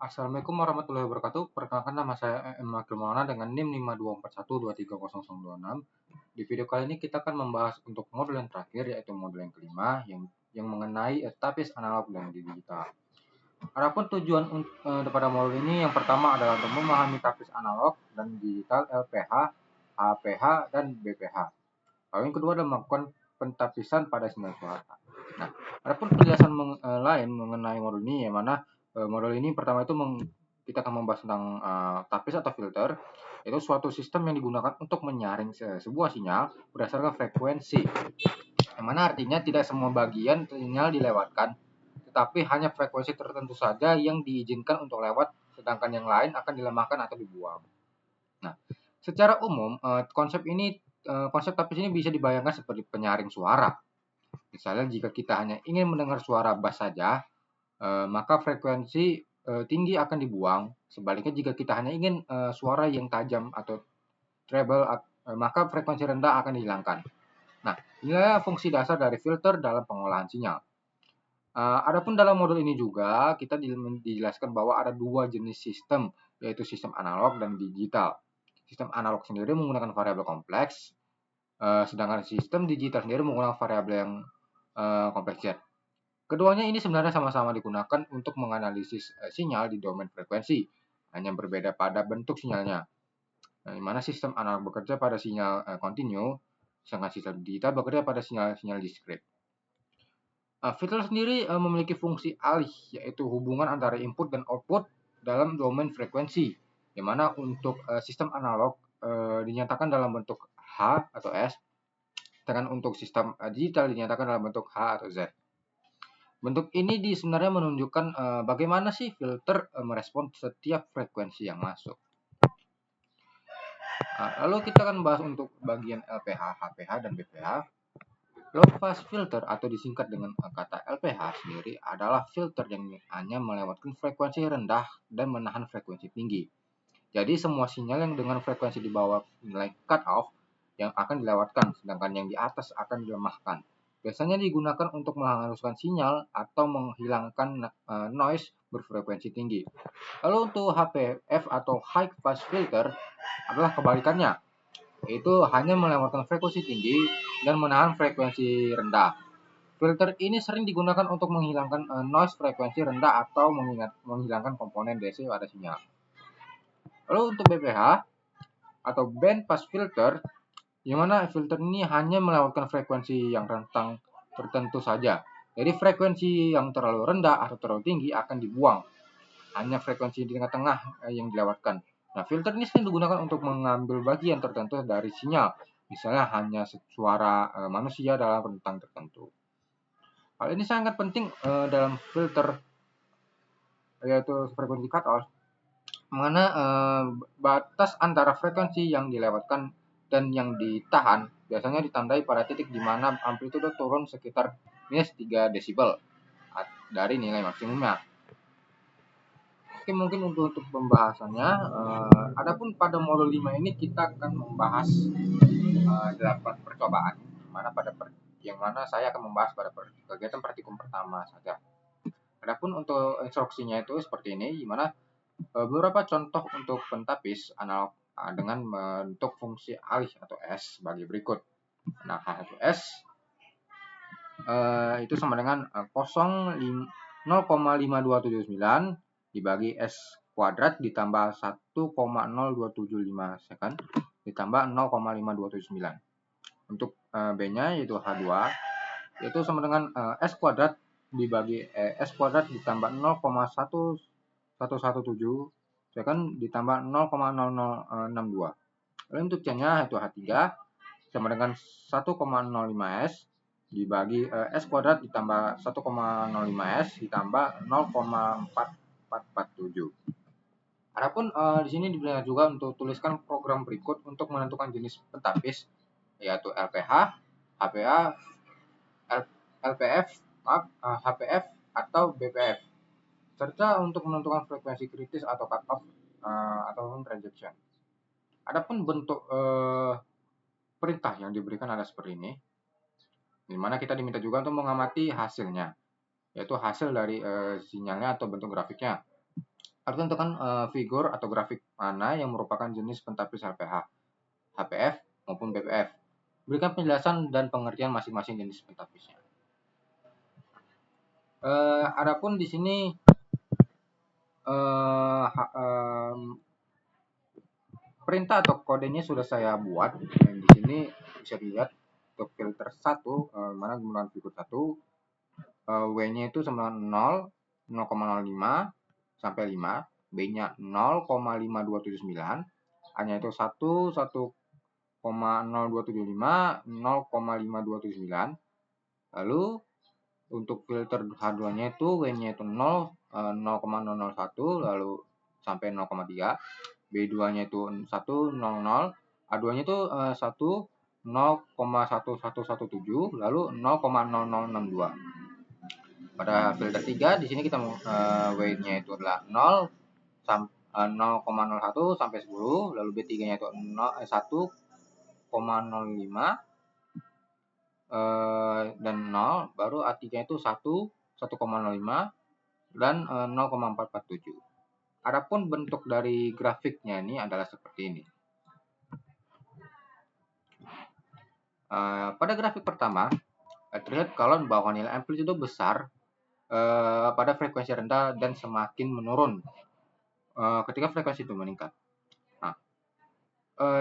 Assalamualaikum warahmatullahi wabarakatuh. Perkenalkan nama saya Makil Maulana dengan NIM 524123026. Di video kali ini kita akan membahas untuk modul yang terakhir, yaitu modul yang kelima yang mengenai tapis analog dan digital. Adapun tujuan daripada modul ini yang pertama adalah untuk memahami tapis analog dan digital LPH, HPH, dan BPH. Lalu yang kedua adalah melakukan pentapisan pada sinyal suara. Nah, adapun penjelasan lain mengenai modul ini, yang mana modul ini pertama itu kita akan membahas tentang tapis atau filter, yaitu suatu sistem yang digunakan untuk menyaring sebuah sinyal berdasarkan frekuensi, yang mana artinya tidak semua bagian sinyal dilewatkan, tetapi hanya frekuensi tertentu saja yang diizinkan untuk lewat, sedangkan yang lain akan dilemahkan atau dibuang. Nah, secara umum konsep tapis ini bisa dibayangkan seperti penyaring suara. Misalnya jika kita hanya ingin mendengar suara bass saja, maka frekuensi tinggi akan dibuang. Sebaliknya jika kita hanya ingin suara yang tajam atau treble, maka frekuensi rendah akan dihilangkan. Nah, inilah fungsi dasar dari filter dalam pengolahan sinyal. Adapun dalam modul ini juga kita dijelaskan bahwa ada dua jenis sistem, yaitu sistem analog dan digital. Sistem analog sendiri menggunakan variabel kompleks, sedangkan sistem digital sendiri menggunakan variabel yang kompleks Z. Keduanya ini sebenarnya sama-sama digunakan untuk menganalisis sinyal di domain frekuensi, hanya berbeda pada bentuk sinyalnya. Nah, di mana sistem analog bekerja pada sinyal kontinu, sedangkan sistem digital bekerja pada sinyal-sinyal diskrit. Filter sendiri memiliki fungsi alih, yaitu hubungan antara input dan output dalam domain frekuensi, di mana untuk sistem analog dinyatakan dalam bentuk H atau S, sedangkan untuk sistem digital dinyatakan dalam bentuk H atau Z. Bentuk ini sebenarnya menunjukkan bagaimana sih filter merespon setiap frekuensi yang masuk. Lalu kita akan bahas untuk bagian LPH, HPH, dan BPH. Low pass filter atau disingkat dengan kata LPH sendiri adalah filter yang hanya melewatkan frekuensi rendah dan menahan frekuensi tinggi. Jadi semua sinyal yang dengan frekuensi di bawah nilai cut off yang akan dilewatkan, sedangkan yang di atas akan dilemahkan. Biasanya digunakan untuk menghaluskan sinyal atau menghilangkan noise berfrekuensi tinggi. Lalu untuk HPF atau high pass filter adalah kebalikannya, yaitu hanya melewatkan frekuensi tinggi dan menahan frekuensi rendah. Filter ini sering digunakan untuk menghilangkan noise frekuensi rendah atau menghilangkan komponen DC pada sinyal. Lalu untuk BPH atau band pass filter, di mana filter ini hanya melewatkan frekuensi yang rentang tertentu saja. Jadi frekuensi yang terlalu rendah atau terlalu tinggi akan dibuang. Hanya frekuensi di tengah-tengah yang dilewatkan. Nah, filter ini sering digunakan untuk mengambil bagian tertentu dari sinyal. Misalnya hanya suara manusia dalam rentang tertentu. Hal ini sangat penting dalam filter, yaitu frekuensi cut off, mana batas antara frekuensi yang dilewatkan dan yang ditahan biasanya ditandai pada titik di mana amplitude turun sekitar minus 3 desibel dari nilai maksimumnya. Oke, mungkin untuk pembahasannya, adapun pada modul 5 ini kita akan membahas 8 percobaan, yang mana saya akan membahas pada kegiatan praktikum pertama saja. Adapun untuk instruksinya itu seperti ini, di mana beberapa contoh untuk pentapis analog dengan bentuk fungsi alih atau S sebagai berikut. Nah, H atau S itu sama dengan 0,52779 dibagi S kuadrat ditambah 1,0275 second ditambah 0,5279. Untuk B-nya yaitu H2 yaitu sama dengan S kuadrat dibagi S kuadrat ditambah 0,1117 second ditambah 0,0062. Lalu untuk C-nya yaitu H3 sama dengan 1,05 S dibagi S kuadrat ditambah 1,05 S ditambah 0,4447. Adapun di sini diberikan juga untuk tuliskan program berikut untuk menentukan jenis pentapis, yaitu LPH, HPA, LPF, HPF atau BPF, serta untuk menentukan frekuensi kritis atau cut off ataupun rejection. Adapun bentuk perintah yang diberikan ada seperti ini, di mana kita diminta juga untuk mengamati hasilnya, yaitu hasil dari sinyalnya atau bentuk grafiknya. Harus tentukan figur atau grafik mana yang merupakan jenis pentapis HPH, HPF maupun BPF. Berikan penjelasan dan pengertian masing-masing jenis pentapisnya. Adapun di sini perintah atau kodenya sudah saya buat, dan di sini bisa dilihat untuk filter 1 mana menggunakan figur 1, W-nya itu sama 0, 0,05 sampai 5, B-nya 0,5279, A-nya itu 1, 1,0275, 0,5279. Lalu untuk filter H2-nya itu W-nya itu 0, 0,001, lalu sampai 0,3. B2-nya itu 1, 0,0. A2-nya itu 1, 0,1117, lalu 0,0062. Pada filter 3 di sini kita W-nya itu adalah 0, 0,01 sampai 10, lalu B3-nya itu 1,05 dan 0, baru A3 itu 1, 1,05 dan 0,447. Adapun bentuk dari grafiknya ini adalah seperti ini. Pada grafik pertama terlihat kalau bahwa nilai amplitudo besar pada frekuensi rendah dan semakin menurun ketika frekuensi itu meningkat. Nah,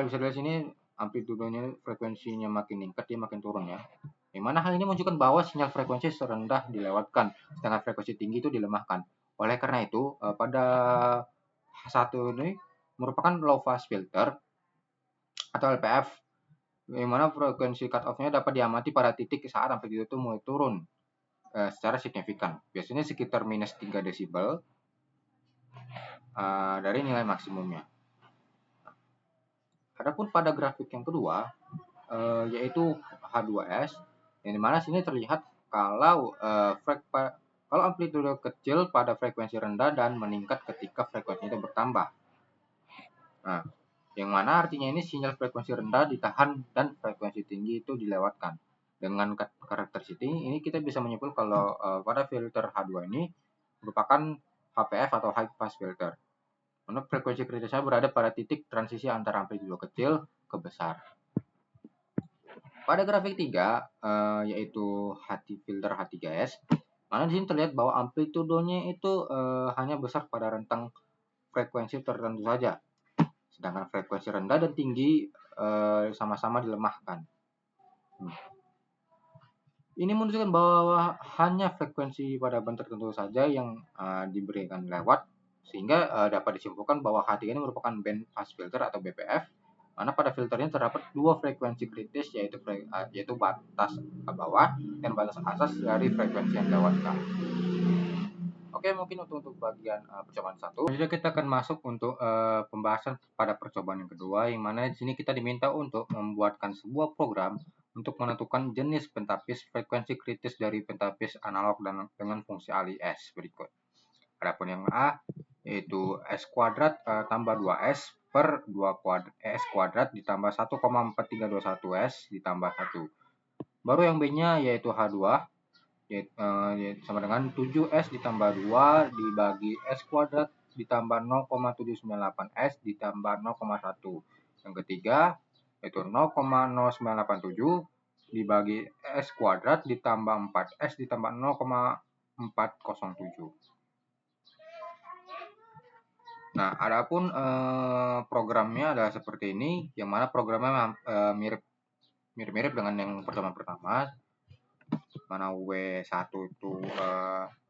bisa dilihat sini amplitudonya, frekuensinya makin meningkat, dia makin turun ya. Yang mana hal ini menunjukkan bahwa sinyal frekuensi serendah dilewatkan, sedangkan frekuensi tinggi itu dilemahkan. Oleh karena itu, pada H1 ini merupakan low pass filter atau LPF, yang mana frekuensi cut-off-nya dapat diamati pada titik saat amplitudo itu mulai turun secara signifikan. Biasanya sekitar minus 3 desibel dari nilai maksimumnya. Adapun pada grafik yang kedua, yaitu H2S, yang dimana sini terlihat kalau amplitudo kecil pada frekuensi rendah dan meningkat ketika frekuensi itu bertambah. Nah, yang mana artinya ini sinyal frekuensi rendah ditahan dan frekuensi tinggi itu dilewatkan. Dengan karakteristik ini kita bisa menyimpulkan kalau pada filter H2 ini merupakan HPF atau high pass filter. Menurut frekuensi kritisnya berada pada titik transisi antara amplitudo kecil ke besar. Pada grafik 3 yaitu filter H3S, mana di sini terlihat bahwa amplitudonya itu hanya besar pada rentang frekuensi tertentu saja. Sedangkan frekuensi rendah dan tinggi sama-sama dilemahkan. Ini menunjukkan bahwa hanya frekuensi pada band tertentu saja yang diberikan lewat, sehingga dapat disimpulkan bahwa H3 ini merupakan band pass filter atau BPF, mana pada filternya terdapat dua frekuensi kritis, yaitu batas bawah dan batas atas dari frekuensi yang dilewatkan. Oke, mungkin untuk bagian percobaan 1. Selanjutnya kita akan masuk untuk pembahasan pada percobaan yang kedua, yang mana di sini kita diminta untuk membuatkan sebuah program untuk menentukan jenis pentapis frekuensi kritis dari pentapis analog dan dengan fungsi alias berikut. Adapun yang A yaitu S kuadrat tambah 2S per 2 S kuadrat ditambah 1,4321 S ditambah 1. Baru yang B-nya yaitu H2 sama dengan 7S ditambah 2 dibagi S kuadrat ditambah 0,798 S ditambah 0,1. Yang ketiga yaitu 0,0987 dibagi S kuadrat ditambah 4S ditambah 0,407. Nah, adapun programnya adalah seperti ini, yang mana programnya mirip-mirip dengan yang pertama. Mana W1 itu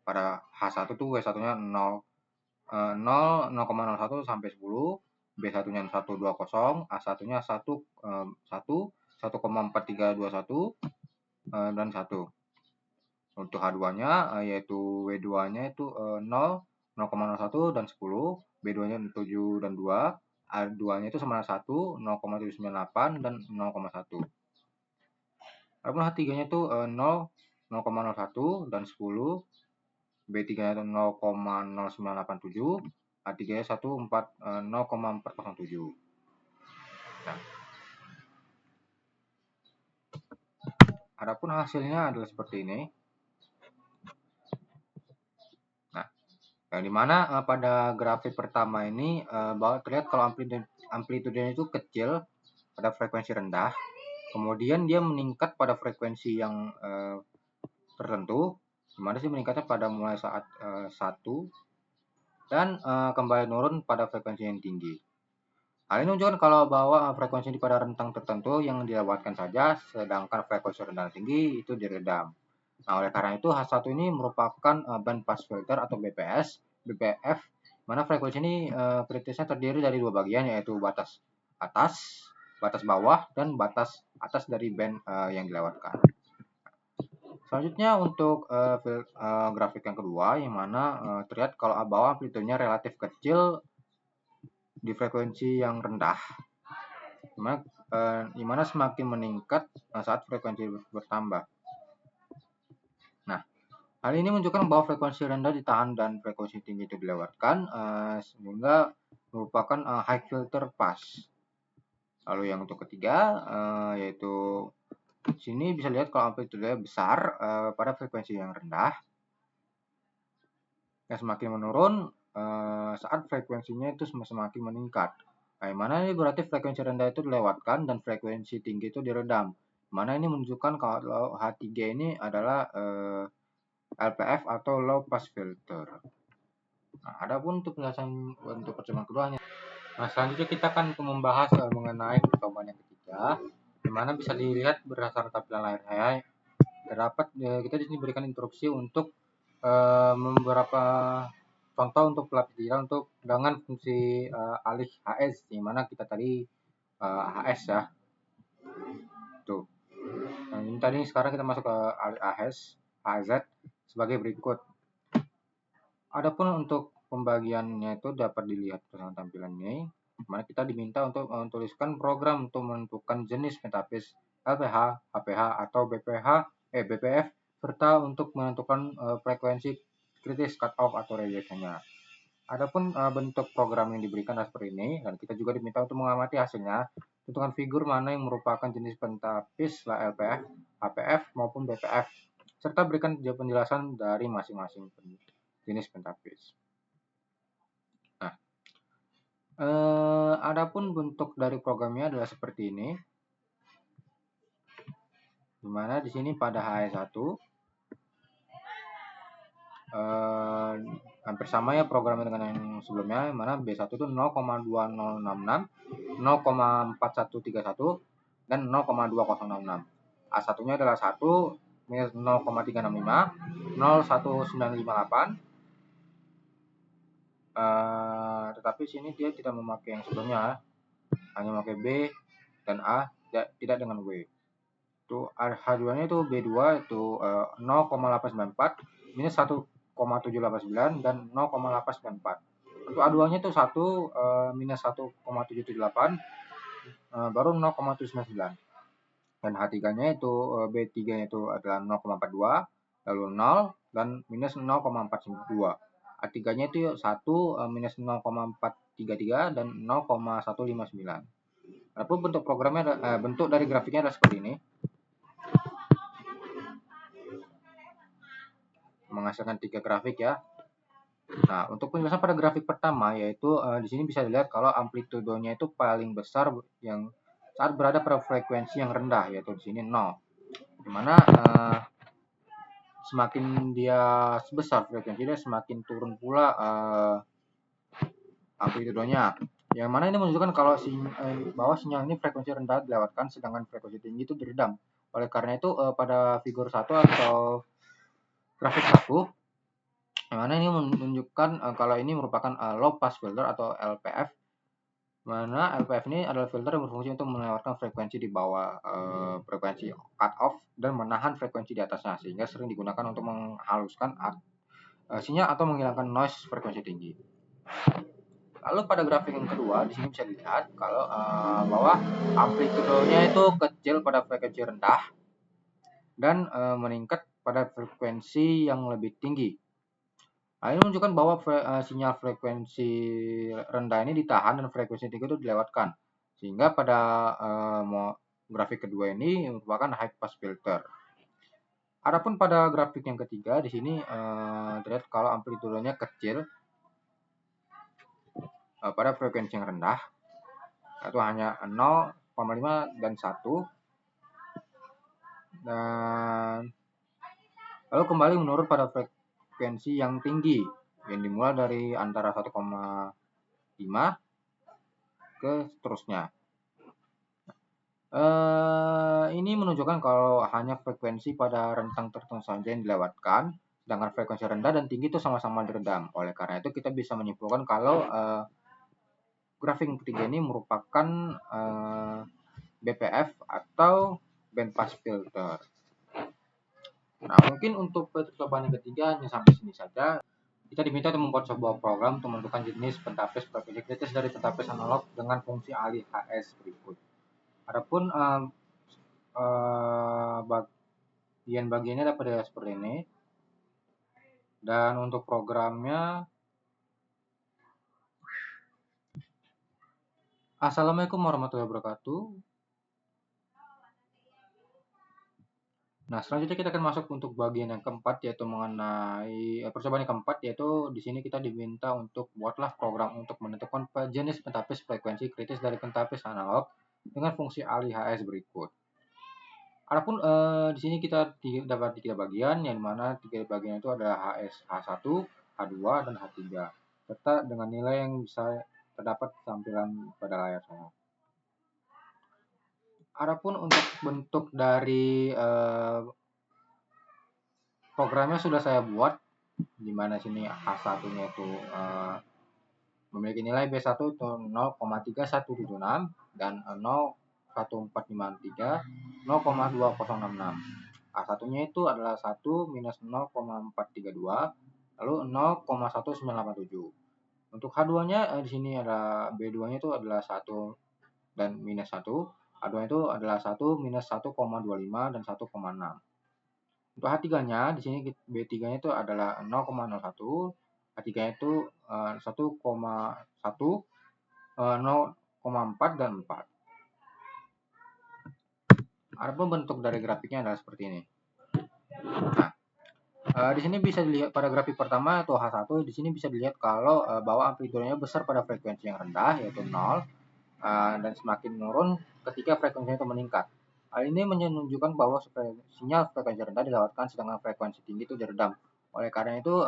pada H1 itu W1-nya 0,01 sampai 10, B1-nya 120, A1-nya 1, 1,4321 dan 1. Untuk H2-nya yaitu W2-nya itu 0, 0,01 dan 10, B2-nya 7 dan 2, A2-nya itu sama 1, 0,798 dan 0,1. Adapun H3-nya itu 0, 0,01 dan 10, B3-nya itu 0,0987, A3-nya 0,407. Nah, adapun hasilnya adalah seperti ini. Nah, Yang dimana pada grafik pertama ini bahwa terlihat kalau amplitudenya itu kecil pada frekuensi rendah, kemudian dia meningkat pada frekuensi yang tertentu, dimana sih meningkatnya pada mulai saat 1 dan kembali menurun pada frekuensi yang tinggi. Hal ini menunjukkan kalau bahwa frekuensi pada rentang tertentu yang dilewatkan saja, sedangkan frekuensi rendah tinggi itu diredam. Nah, oleh karena itu H1 ini merupakan band pass filter atau BPF, mana frekuensi ini kritisnya terdiri dari dua bagian, yaitu batas atas, batas bawah, dan batas atas dari band yang dilewatkan. Selanjutnya untuk grafik yang kedua, yang mana terlihat kalau bawah amplitudenya relatif kecil di frekuensi yang rendah, dimana semakin meningkat saat frekuensi bertambah. Nah, hal ini menunjukkan bahwa frekuensi rendah ditahan dan frekuensi tinggi itu dilewatkan, sehingga merupakan high filter pass. Lalu yang untuk ketiga, yaitu sini bisa lihat kalau amplitudenya besar pada frekuensi yang rendah, yang semakin menurun saat frekuensinya itu semakin meningkat. Nah, mana ini berarti frekuensi rendah itu dilewatkan dan frekuensi tinggi itu diredam. Mana ini menunjukkan kalau H3 ini adalah LPF atau low pass filter. Nah, adapun untuk penjelasan untuk pertemuan keduanya. Nah, selanjutnya kita akan membahas mengenai percobaan yang ketiga, di mana bisa dilihat berdasarkan tampilan layar saya. Terdapat kita di sini berikan instruksi untuk beberapa contoh untuk pelapis digital untuk dengan fungsi alih HS, di mana kita tadi HS ya. Tuh. Nah, ini tadi sekarang kita masuk ke alih HS, AZ sebagai berikut. Adapun untuk pembagiannya itu dapat dilihat dengan tampilan ini, mana kita diminta untuk menuliskan program untuk menentukan jenis metapis LPH, HPH atau BPF serta untuk menentukan frekuensi kritis cutoff atau rejection-nya. Adapun bentuk program yang diberikan seperti ini, dan kita juga diminta untuk mengamati hasilnya, tentukan figur mana yang merupakan jenis pentapis LPF, HPF maupun BPF, serta berikan penjelasan dari masing-masing jenis pentapis. Nah, adapun bentuk dari programnya adalah seperti ini, dimana di sini pada HS1 hampir sama ya programnya dengan yang sebelumnya, mana B1 itu 0,2066, 0,4131, dan 0,2066. A1-nya adalah 1, minus 0,365, 0,1958. Tetapi sini dia tidak memakai yang sebelumnya, hanya memakai B dan A, tidak dengan W. Itu H2-nya itu B2 itu 0,894 minus 1,789 dan 0,894. Untuk A2-nya itu 1 minus 1,778 baru 0,799. Dan H3-nya itu B3-nya itu adalah 0,42, lalu 0 dan minus 0,492. A3-nya itu 1 minus 0,433 dan 0,159. Adapun bentuk programnya bentuk dari grafiknya adalah seperti ini. Menghasilkan 3 grafik ya. Nah, untuk penjelasan pada grafik pertama yaitu di sini bisa dilihat kalau amplitudenya itu paling besar yang saat berada pada frekuensi yang rendah, yaitu di sini 0. Dimana semakin dia sebesar frekuensi dia semakin turun pula amplitudenya. Yang mana ini menunjukkan kalau bahwa sinyal ini frekuensi rendah dilewatkan sedangkan frekuensi tinggi itu diredam. Oleh karena itu pada figur 1 atau grafik 1, yang mana ini menunjukkan kalau ini merupakan low pass filter atau LPF, mana LPF ini adalah filter yang berfungsi untuk melewatkan frekuensi di bawah frekuensi cut off dan menahan frekuensi di atasnya, sehingga sering digunakan untuk menghaluskan sinyal atau menghilangkan noise frekuensi tinggi. Lalu pada grafik yang kedua di sini bisa dilihat kalau bahwa amplitudenya itu kecil pada frekuensi rendah dan meningkat pada frekuensi yang lebih tinggi. Nah, ini menunjukkan bahwa sinyal frekuensi rendah ini ditahan dan frekuensi tinggi itu dilewatkan. Sehingga pada grafik kedua ini merupakan high pass filter. Adapun pada grafik yang ketiga di sini terlihat kalau amplitudenya kecil pada frekuensi yang rendah, yaitu hanya 0,5 dan 1, dan lalu kembali menurun pada frekuensi yang tinggi yang dimulai dari antara 1,5 ke seterusnya. Ini menunjukkan kalau hanya frekuensi pada rentang tertentu saja yang dilewatkan, sedangkan frekuensi rendah dan tinggi itu sama-sama diredam. Oleh karena itu kita bisa menyimpulkan kalau grafik yang ketiga ini merupakan BPF atau band pass filter. Nah, mungkin untuk percobaan yang ketiga hanya sampai sini saja. Kita diminta untuk membuat sebuah program untuk menentukan jenis pentapis frekuensi kritis dari pentapis analog dengan fungsi alih HS berikut. Adapun bagian-bagiannya dapat dilihat seperti ini. Dan untuk programnya, Assalamualaikum warahmatullahi wabarakatuh. Nah, selanjutnya kita akan masuk untuk bagian yang keempat, yaitu mengenai percobaan yang keempat, yaitu di sini kita diminta untuk buatlah program untuk menentukan jenis pentapis frekuensi kritis dari pentapis analog dengan fungsi alih HS berikut. Adapun di sini kita dapat 3 bagian, yang mana 3 bagian itu adalah HS, H1, H2, dan H3, serta dengan nilai yang bisa terdapat tampilan pada layar saya. Adapun untuk bentuk dari programnya sudah saya buat, di mana sini H1-nya itu memiliki nilai B1 itu 0,3176 dan 0,1453, 0,2066. A1-nya itu adalah 1 minus 0,432, lalu 0,1987. Untuk H2-nya di sini ada B2-nya itu adalah 1 dan minus 1. H2 itu adalah 1 minus 1,25 dan 1,6. Untuk H3-nya di sini B3-nya itu adalah 0,01, H3-nya itu 1,1, 0,4 dan 4. Adapun bentuk dari grafiknya adalah seperti ini. Nah, di sini bisa dilihat pada grafik pertama atau H1, di sini bisa dilihat kalau bahwa amplitudenya besar pada frekuensi yang rendah yaitu 0, dan semakin menurun ketika frekuensinya itu meningkat. Hal ini menunjukkan bahwa sinyal frekuensi rendah dilewatkan sedangkan frekuensi tinggi itu diredam. Oleh karena itu,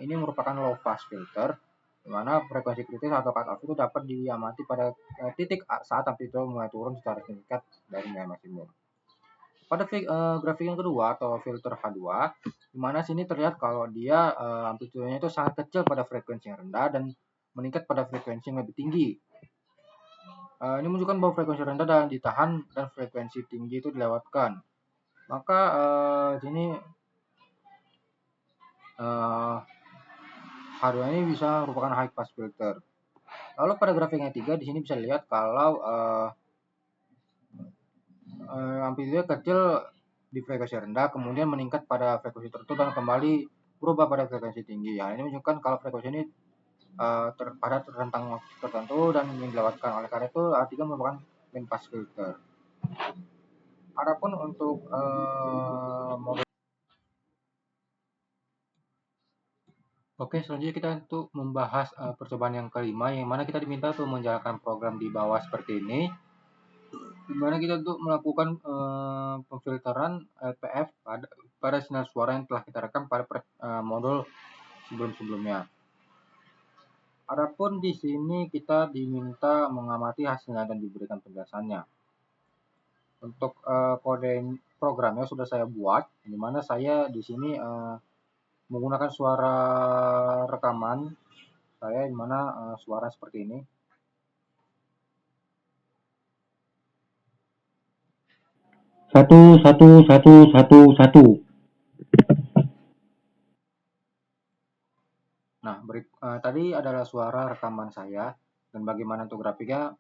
ini merupakan low pass filter, di mana frekuensi kritis atau cut off itu dapat diamati pada titik saat amplitude mulai turun secara signifikan dari nilai maksimum. Pada grafik yang kedua atau filter H2, di mana sini terlihat kalau dia amplitudenya itu sangat kecil pada frekuensi yang rendah dan meningkat pada frekuensi yang lebih tinggi. Ini menunjukkan bahwa frekuensi rendah dan ditahan dan frekuensi tinggi itu dilewatkan. Maka sini H2 ini bisa merupakan high pass filter. Lalu pada grafik yang ketiga di sini bisa dilihat kalau amplitude kecil di frekuensi rendah kemudian meningkat pada frekuensi tertentu dan kembali berubah pada frekuensi tinggi. Ini menunjukkan kalau frekuensi ini pada rentang tertentu dan yang dilewatkan. Oleh karena itu A3 merupakan band pass filter. Adapun untuk model. Oke, selanjutnya kita untuk membahas percobaan yang kelima, yang mana kita diminta untuk menjalankan program di bawah seperti ini, di mana kita untuk melakukan pemfilteran LPF pada sinyal suara yang telah kita rekam pada modul sebelum-sebelumnya. Adapun di sini kita diminta mengamati hasilnya dan diberikan penjelasannya. Untuk kode programnya sudah saya buat, di mana saya di sini menggunakan suara rekaman saya, di mana suara seperti ini. Satu. Nah, tadi adalah suara rekaman saya, dan bagaimana untuk grafiknya?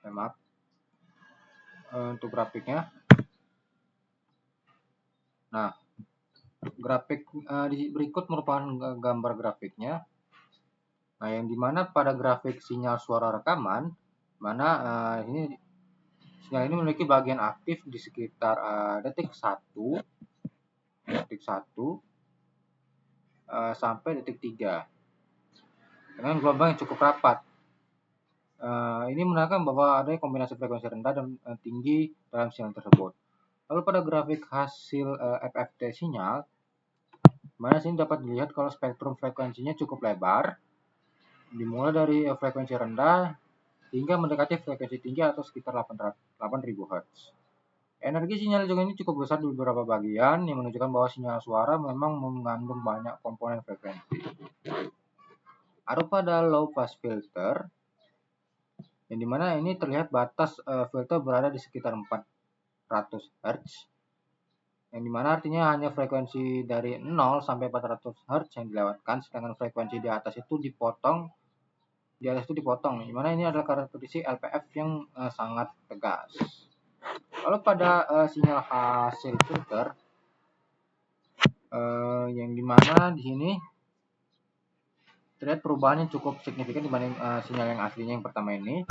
Maaf. Untuk grafiknya. Nah, grafik berikut merupakan gambar grafiknya. Nah, yang dimana pada grafik sinyal suara rekaman, mana ini sinyal ini memiliki bagian aktif di sekitar detik 1 sampai detik 3. dengan gelombang yang cukup rapat. Ini menandakan bahwa ada kombinasi frekuensi rendah dan tinggi dalam sinyal tersebut. Lalu pada grafik hasil FFT sinyal, mana sini dapat dilihat kalau spektrum frekuensinya cukup lebar, dimulai dari frekuensi rendah hingga mendekati frekuensi tinggi atau sekitar 8000 Hz. Energi sinyal juga ini cukup besar di beberapa bagian yang menunjukkan bahwa sinyal suara memang mengandung banyak komponen frekuensi. Ada pada low pass filter, yang dimana ini terlihat batas filter berada di sekitar 400 Hz, yang dimana artinya hanya frekuensi dari 0 sampai 400 Hz yang dilewatkan, sedangkan frekuensi di atas itu dipotong, dimana ini adalah karakteristik LPF yang sangat tegas. Lalu pada sinyal hasil filter, yang dimana di sini terlihat perubahan yang cukup signifikan dibanding sinyal yang aslinya yang pertama ini,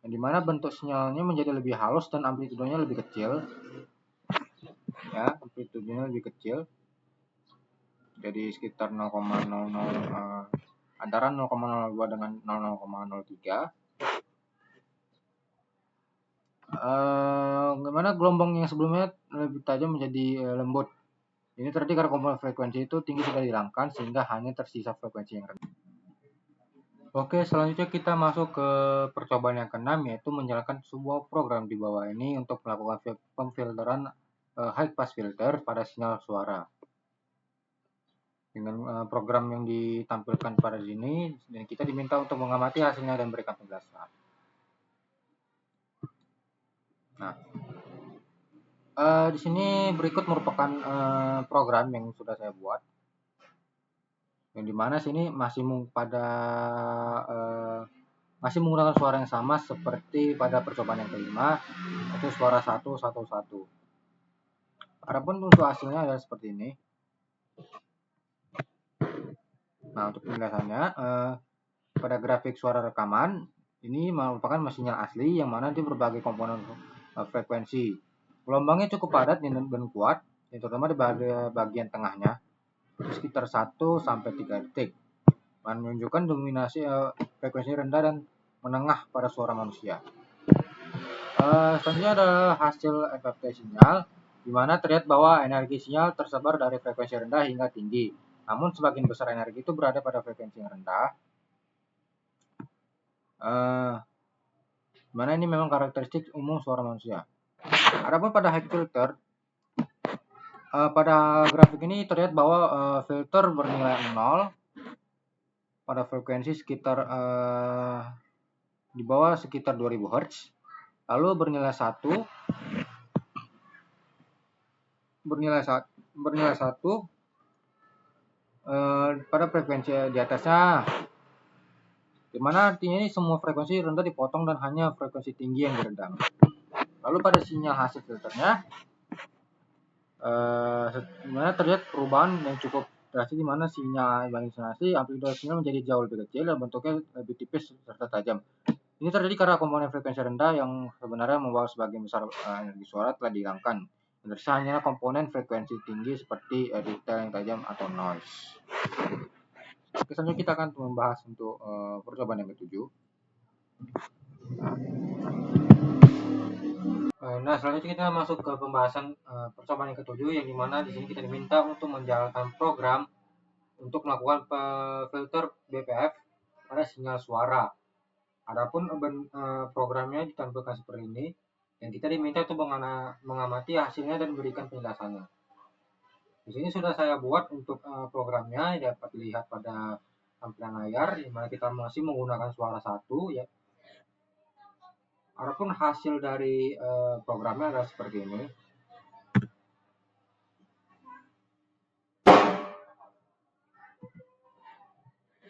yang dimana bentuk sinyalnya menjadi lebih halus dan amplitudenya lebih kecil, ya, amplitudenya lebih kecil, jadi sekitar 0,00 antara 0,02 dengan 0,03. Gimana gelombang yang sebelumnya lebih tajam menjadi lembut. Ini terjadi karena komponen frekuensi itu tinggi sudah dihilangkan sehingga hanya tersisa frekuensi yang rendah. Oke, selanjutnya kita masuk ke percobaan yang keenam, yaitu menjalankan sebuah program di bawah ini untuk melakukan pemfilteran high pass filter pada sinyal suara. Dengan program yang ditampilkan pada sini, dan kita diminta untuk mengamati hasilnya dan berikan penjelasan. Nah, di sini berikut merupakan program yang sudah saya buat, yang dimana sini masih menggunakan suara yang sama seperti pada percobaan yang kelima, yaitu suara 111. Adapun untuk hasilnya adalah seperti ini. Nah, untuk penjelasannya, pada grafik suara rekaman ini merupakan sinyal asli yang mana dia berbagai komponen frekuensi. Gelombangnya cukup padat dan kuat, terutama di bagian tengahnya, sekitar 1 sampai 3 detik, menunjukkan dominasi frekuensi rendah dan menengah pada suara manusia. Selanjutnya adalah hasil FFT sinyal, di mana terlihat bahwa energi sinyal tersebar dari frekuensi rendah hingga tinggi. Namun sebagian besar energi itu berada pada frekuensi yang rendah. Mana ini memang karakteristik umum suara manusia. Adapun pada high filter, pada grafik ini terlihat bahwa filter bernilai 0 pada frekuensi sekitar di bawah sekitar 2000 Hz, lalu bernilai 1 pada frekuensi di atasnya, dimana artinya ini semua frekuensi rendah dipotong dan hanya frekuensi tinggi yang diredam. Lalu pada sinyal hasil filternya, dimana terlihat perubahan yang cukup drastis, dimana sinyal asli amplitude sinyal menjadi jauh lebih kecil dan bentuknya lebih tipis serta tajam. Ini terjadi karena komponen frekuensi rendah yang sebenarnya membawa sebagian besar energi suara telah dihilangkan. Dan tersisa hanya komponen frekuensi tinggi seperti detail yang tajam atau noise. Selanjutnya kita akan membahas untuk percobaan yang ketujuh. Nah, selanjutnya kita masuk ke pembahasan percobaan yang ketujuh, yang dimana di sini kita diminta untuk menjalankan program untuk melakukan filter BPF pada sinyal suara. Adapun programnya ditampilkan seperti ini, dan kita diminta untuk mengamati hasilnya dan berikan penjelasannya. Di sini sudah saya buat untuk programnya, dapat dilihat pada tampilan layar, di mana kita masih menggunakan suara 1, ya. Adapun hasil dari programnya adalah seperti ini.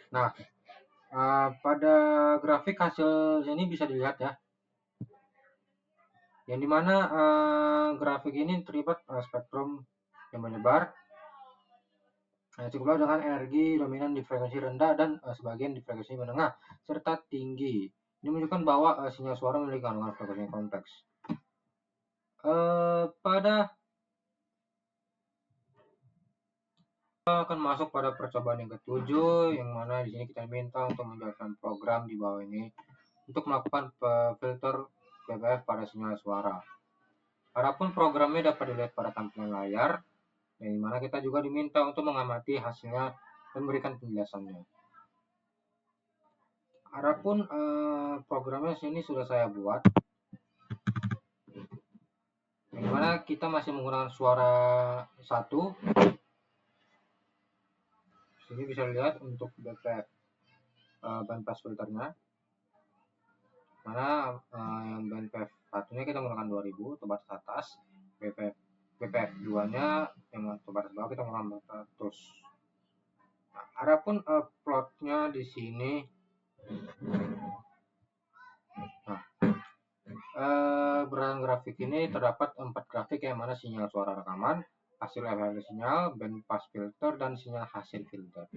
Nah, pada grafik hasil ini bisa dilihat, ya, yang dimana grafik ini terlibat spektrum yang menyebar, cukuplah dengan energi dominan di frekuensi rendah dan sebagian di frekuensi menengah serta tinggi. Ini menunjukkan bahwa sinyal suara memiliki kandungan frekuensi yang kompleks. Pada Kita akan masuk pada percobaan yang ketujuh, yang mana di sini kita minta untuk menjalankan program di bawah ini untuk melakukan filter PPF pada sinyal suara. Adapun programnya dapat dilihat pada tampilan layar, yang mana kita juga diminta untuk mengamati hasilnya dan memberikan penjelasannya. Adapun programnya sini sudah saya buat, yang mana kita masih menggunakan suara 1. Sini bisa lihat untuk BPF bandpass filternya, mana yang bandpass satunya kita menggunakan 2000 atau batas atas, BPF 2 nya yang atau batas bawah kita menggunakan 400. Nah, adapun plotnya di sini, berdasarkan grafik ini terdapat 4 grafik yang mana sinyal suara rekaman, hasil evaluasi sinyal, bandpass filter, dan sinyal hasil filter.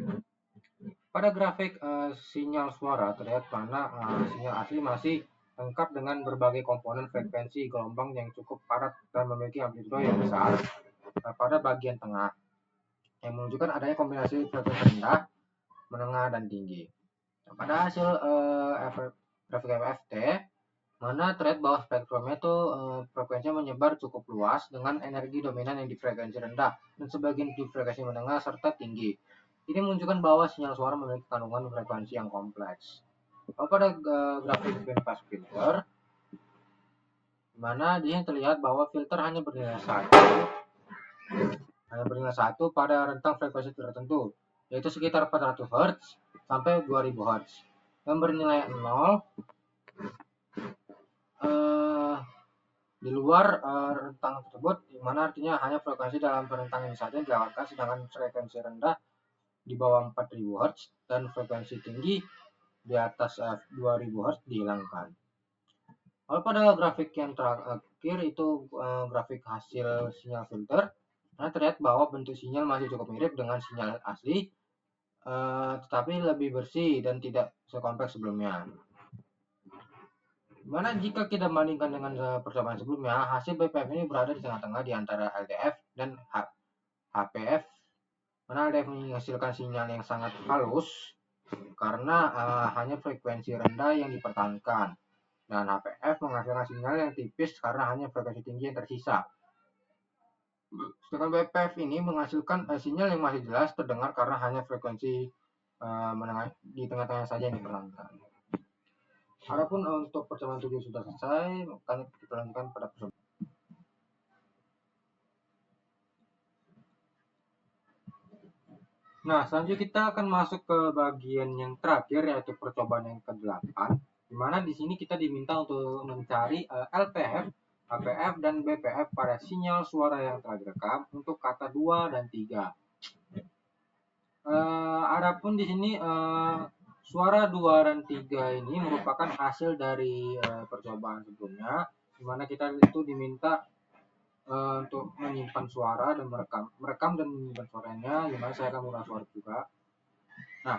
Pada grafik sinyal suara terlihat mana sinyal asli masih lengkap dengan berbagai komponen frekuensi gelombang yang cukup padat dan memiliki amplitudo yang besar pada bagian tengah, yang menunjukkan adanya kombinasi frekuensi rendah, menengah, dan tinggi. Nah, pada hasil grafik FFT, mana terlihat bahwa spektrumnya itu frekuensinya menyebar cukup luas dengan energi dominan yang di frekuensi rendah dan sebagian di frekuensi menengah serta tinggi. Ini menunjukkan bahwa sinyal suara memiliki kandungan frekuensi yang kompleks. Kalau pada grafik bandpass filter, di mana dia terlihat bahwa filter hanya bernilai 1 pada rentang frekuensi tertentu, yaitu sekitar 400 Hz sampai 2000 Hz. Dan bernilai 0 di luar rentang tersebut, di mana artinya hanya frekuensi dalam rentang ini saja dilewatkan, sedangkan frekuensi rendah di bawah 4000 Hz dan frekuensi tinggi di atas 2000 Hz dihilangkan. Lalu pada grafik yang terakhir itu grafik hasil sinyal filter, nah terlihat bahwa bentuk sinyal masih cukup mirip dengan sinyal asli, tetapi lebih bersih dan tidak sekompleks sebelumnya. Dimana jika kita bandingkan dengan percobaan sebelumnya, hasil BPF ini berada di tengah-tengah di antara LDF dan HPF, mana LDF menghasilkan sinyal yang sangat halus karena hanya frekuensi rendah yang dipertahankan, dan HPF menghasilkan sinyal yang tipis karena hanya frekuensi tinggi yang tersisa. Sedangkan BPF ini menghasilkan sinyal yang masih jelas terdengar karena hanya frekuensi menengah di tengah-tengah saja yang dipertahankan. Adapun untuk percobaan 7 sudah selesai, akan kita lanjutkan pada percobaan. Nah, selanjutnya kita akan masuk ke bagian yang terakhir, yaitu percobaan yang ke-8, di mana di sini kita diminta untuk mencari LPF, HPF, dan BPF pada sinyal suara yang telah direkam untuk kata 2 dan 3. Adapun di sini suara 2 dan 3 ini merupakan hasil dari percobaan sebelumnya, di mana kita itu diminta untuk menyimpan suara dan merekam dan menyimpan suaranya, di mana saya akan menggunakan suara juga. Nah,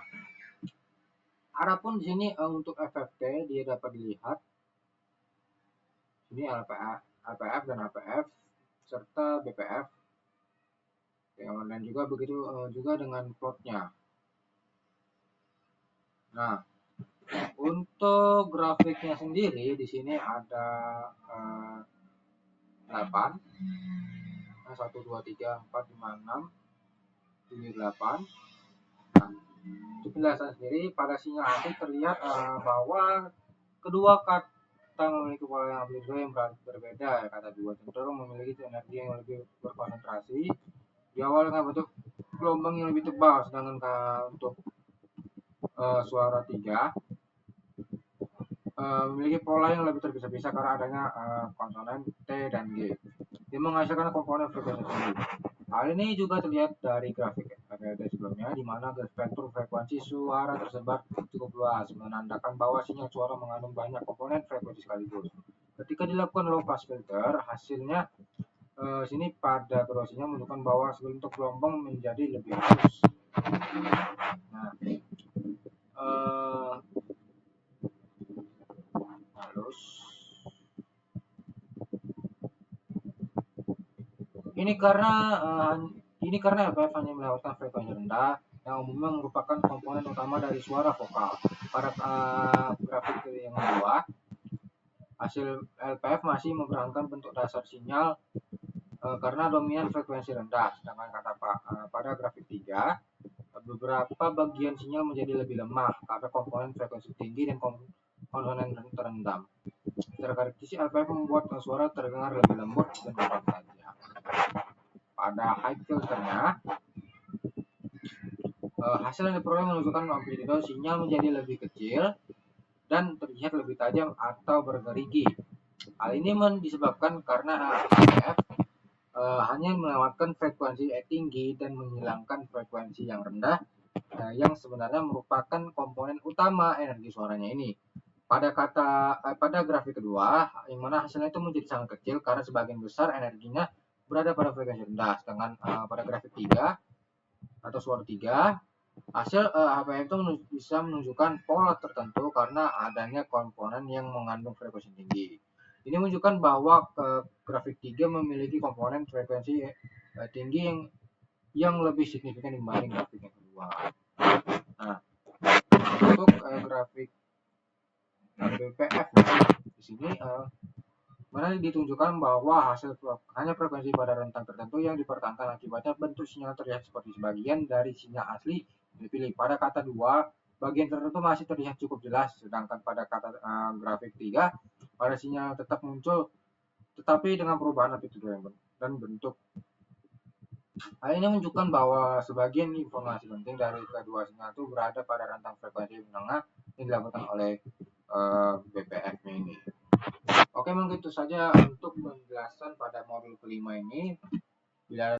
adapun di sini untuk FFT dia dapat dilihat ini LPF dan HPF serta BPF, dan juga begitu juga dengan plotnya. Nah, untuk grafiknya sendiri di sini ada 8, 1, 2, 3, 4, 5, 6, 7, 8. Nah, untuk penjelasan sendiri, pada sinyal asli terlihat bahwa kedua kata memiliki pola yang amplitudo yang berbeda. Kata 2 cenderung memiliki energi yang lebih berkonsentrasi di awal dengan bentuk gelombang yang lebih tebal, sedangkan untuk suara 3 memiliki pola yang lebih terpisah-pisah karena adanya konsonan T dan G. Dia menghasilkan komponen frekuensi tinggi. Hal ini juga terlihat dari grafik FLD sebelumnya, di mana spektrum frekuensi suara tersebar cukup luas, menandakan bahwa sinyal suara mengandung banyak komponen frekuensi sekaligus. Ketika dilakukan low pass filter, hasilnya sini pada durasinya menunjukkan bahwa bentuk gelombang menjadi lebih halus. Nah, ini ini karena LPF hanya melewatkan frekuensi rendah yang umumnya merupakan komponen utama dari suara vokal. Pada grafik yang kedua, hasil LPF masih mempertahankan bentuk dasar sinyal karena dominan frekuensi rendah. Sedangkan pada grafik 3, beberapa bagian sinyal menjadi lebih lemah karena komponen frekuensi tinggi dan komponen terendam. Secara karakteristik, LPF membuat suara terdengar lebih lembut dan kurang tajam. Pada high filternya, hasil yang diperoleh menunjukkan amplitude sinyal menjadi lebih kecil dan terlihat lebih tajam atau bergerigi. Hal ini disebabkan karena LPF hanya melewatkan frekuensi tinggi dan menghilangkan frekuensi yang rendah yang sebenarnya merupakan komponen utama energi suaranya ini. Pada grafik kedua, yang mana hasilnya itu menjadi sangat kecil karena sebagian besar energinya berada pada frekuensi rendah. Sedangkan pada grafik 3 atau suara 3, hasil HPF itu bisa menunjukkan pola tertentu karena adanya komponen yang mengandung frekuensi tinggi. Ini menunjukkan bahwa grafik 3 memiliki komponen frekuensi tinggi yang lebih signifikan dibanding grafik yang kedua. Nah, untuk grafik BPF di sini mana ditunjukkan bahwa hasil hanya frekuensi pada rentang tertentu yang dipertahankan, akibatnya bentuk sinyal terlihat seperti sebagian dari sinyal asli dipilih. Pada kata 2, bagian tertentu masih terlihat cukup jelas, sedangkan pada grafik 3, pada sinyal tetap muncul tetapi dengan perubahan amplitude dan bentuk. Hal ini menunjukkan bahwa sebagian informasi penting dari kedua sinyal itu berada pada rentang frekuensi menengah yang dilakukan oleh BPF ini. Oke, mungkin itu saja untuk penjelasan pada modul kelima ini. Bila